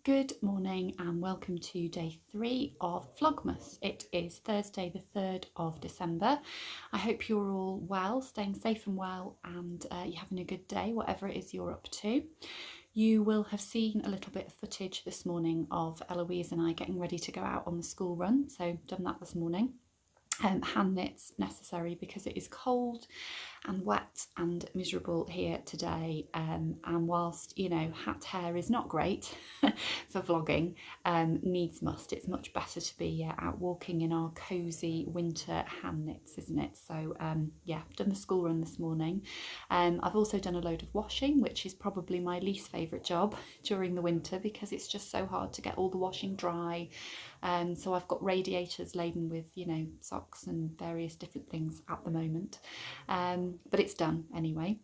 Good morning and welcome to day 3 of Vlogmas. It is Thursday the 3rd of December. I hope you're all well, staying safe and well, and you're having a good day, whatever it is you're up to. You will have seen a little bit of footage this morning of Eloise and I getting ready to go out on the school run, so done that this morning. Hand knits necessary because it is cold and wet and miserable here today, and whilst hat hair is not great for vlogging, needs must, it's much better to be out walking in our cosy winter hand knits, isn't it? So yeah, done the school run this morning. I've also done a load of washing, which is probably my least favourite job during the winter because it's just so hard to get all the washing dry. So I've got radiators laden with socks and various different things at the moment, but it's done anyway.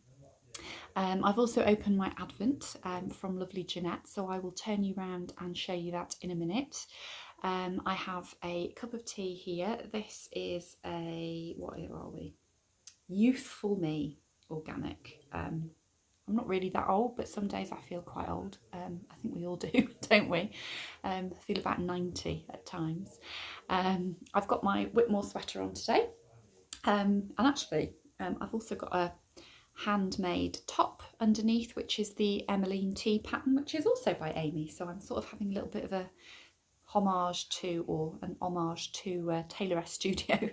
I've also opened my Advent from lovely Jeanette, so I will turn you around and show you that in a minute. I have a cup of tea here. This is a, what are we? Youthful Me organic. I'm not really that old, but some days I feel quite old. I think we all do, don't we? I feel about 90 at times. I've got my Whitmore sweater on today. And actually, I've also got a handmade top underneath, which is the Emmeline Tea pattern, which is also by Amy. So I'm sort of having a little bit of a homage to, or an homage to Tailoress Studio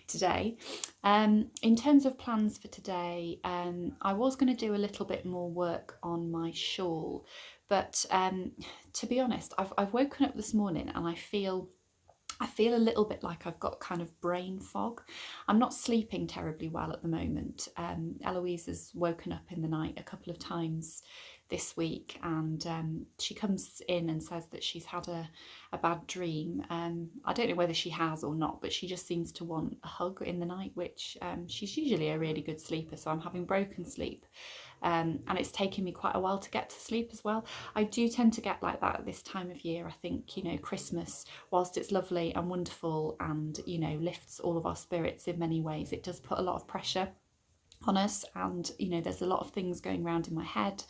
today. In terms of plans for today, I was going to do a little bit more work on my shawl, but to be honest, I've woken up this morning and I feel a little bit like I've got kind of brain fog. I'm not sleeping terribly well at the moment. Eloise has woken up in the night a couple of times this week, and she comes in and says that she's had a bad dream. I don't know whether she has or not, but she just seems to want a hug in the night, which she's usually a really good sleeper, so I'm having broken sleep. And it's taken me quite a while to get to sleep as well. I do tend to get like that at this time of year. I think, Christmas, whilst it's lovely and wonderful and, lifts all of our spirits in many ways, it does put a lot of pressure on us, and there's a lot of things going around in my head,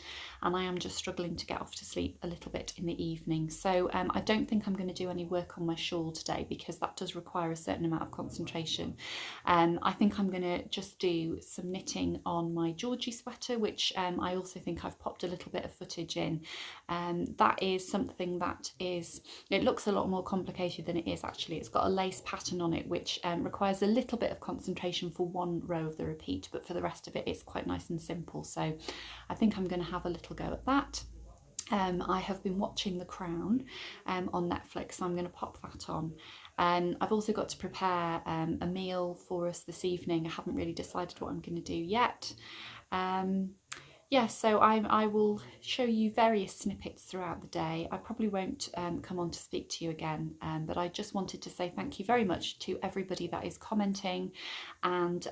and I am just struggling to get off to sleep a little bit in the evening. So I don't think I'm going to do any work on my shawl today because that does require a certain amount of concentration. I think I'm going to just do some knitting on my Georgie sweater, which I also think I've popped a little bit of footage in. That is something that it looks a lot more complicated than it is actually. It's got a lace pattern on it which requires a little bit of concentration for one row of the repeat, but for the rest of it it's quite nice and simple. So I think I'm going to have a little go at that. I have been watching The Crown on Netflix, so I'm going to pop that on. I've also got to prepare a meal for us this evening. I haven't really decided what I'm going to do yet. Yeah, so I will show you various snippets throughout the day. I probably won't come on to speak to you again, but I just wanted to say thank you very much to everybody that is commenting and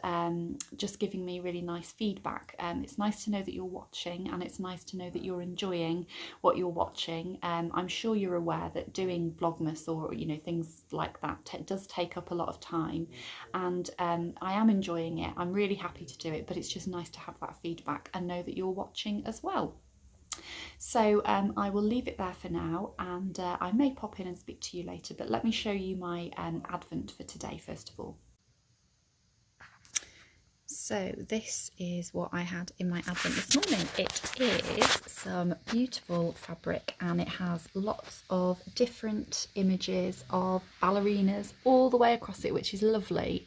just giving me really nice feedback. It's nice to know that you're watching, and it's nice to know that you're enjoying what you're watching. I'm sure you're aware that doing Vlogmas or things like that does take up a lot of time, and I am enjoying it. I'm really happy to do it, but it's just nice to have that feedback and know that you're watching as well. So I will leave it there for now, and I may pop in and speak to you later, but let me show you my Advent for today first of all. So this is what I had in my Advent this morning. It is some beautiful fabric, and it has lots of different images of ballerinas all the way across it, which is lovely,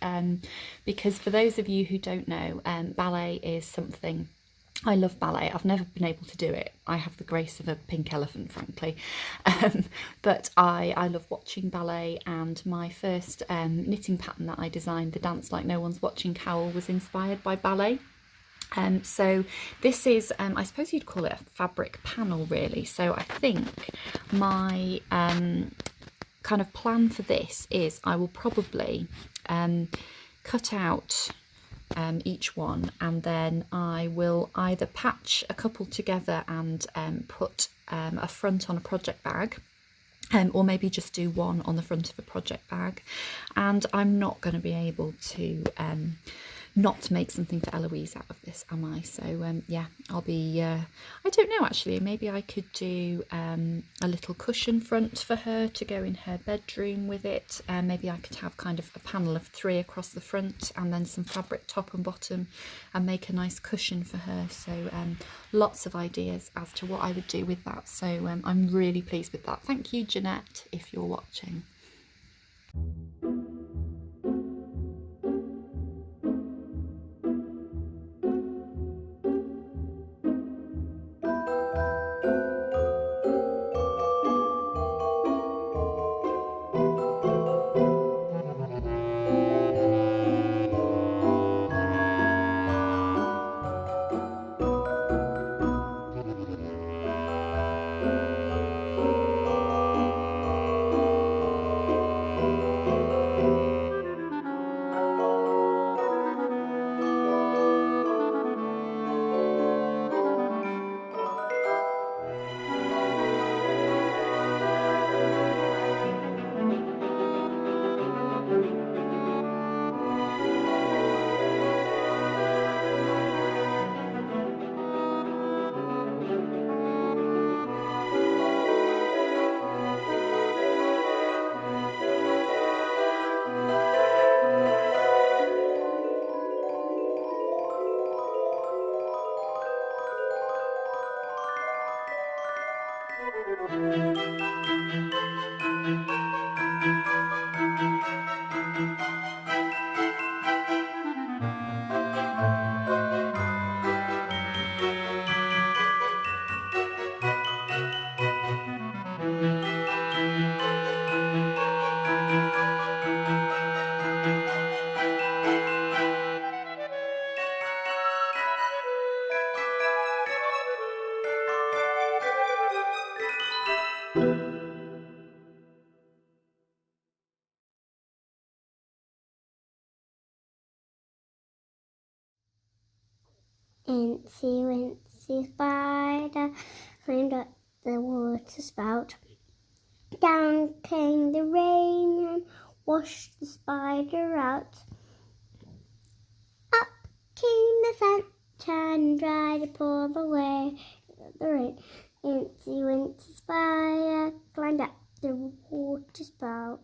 because for those of you who don't know, ballet is something. I love ballet. I've never been able to do it. I have the grace of a pink elephant, frankly. But I love watching ballet, and my first knitting pattern that I designed, the Dance Like No One's Watching cowl, was inspired by ballet. So this is, I suppose you'd call it a fabric panel really. So I think my kind of plan for this is I will probably cut out each one, and then I will either patch a couple together and put a front on a project bag, or maybe just do one on the front of a project bag. And I'm not going to be able to not make something for Eloise out of this, am I? So yeah, I'll be, I don't know actually, maybe I could do a little cushion front for her to go in her bedroom with it. Maybe I could have kind of a panel of 3 across the front and then some fabric top and bottom and make a nice cushion for her. So lots of ideas as to what I would do with that. So I'm really pleased with that. Thank you, Jeanette, if you're watching. Incy Wincy Spider climbed up the water spout. Down came the rain and washed the spider out. Up came the sunshine and dried up all the way the rain. Incy Wincy Spider climbed up the water spout.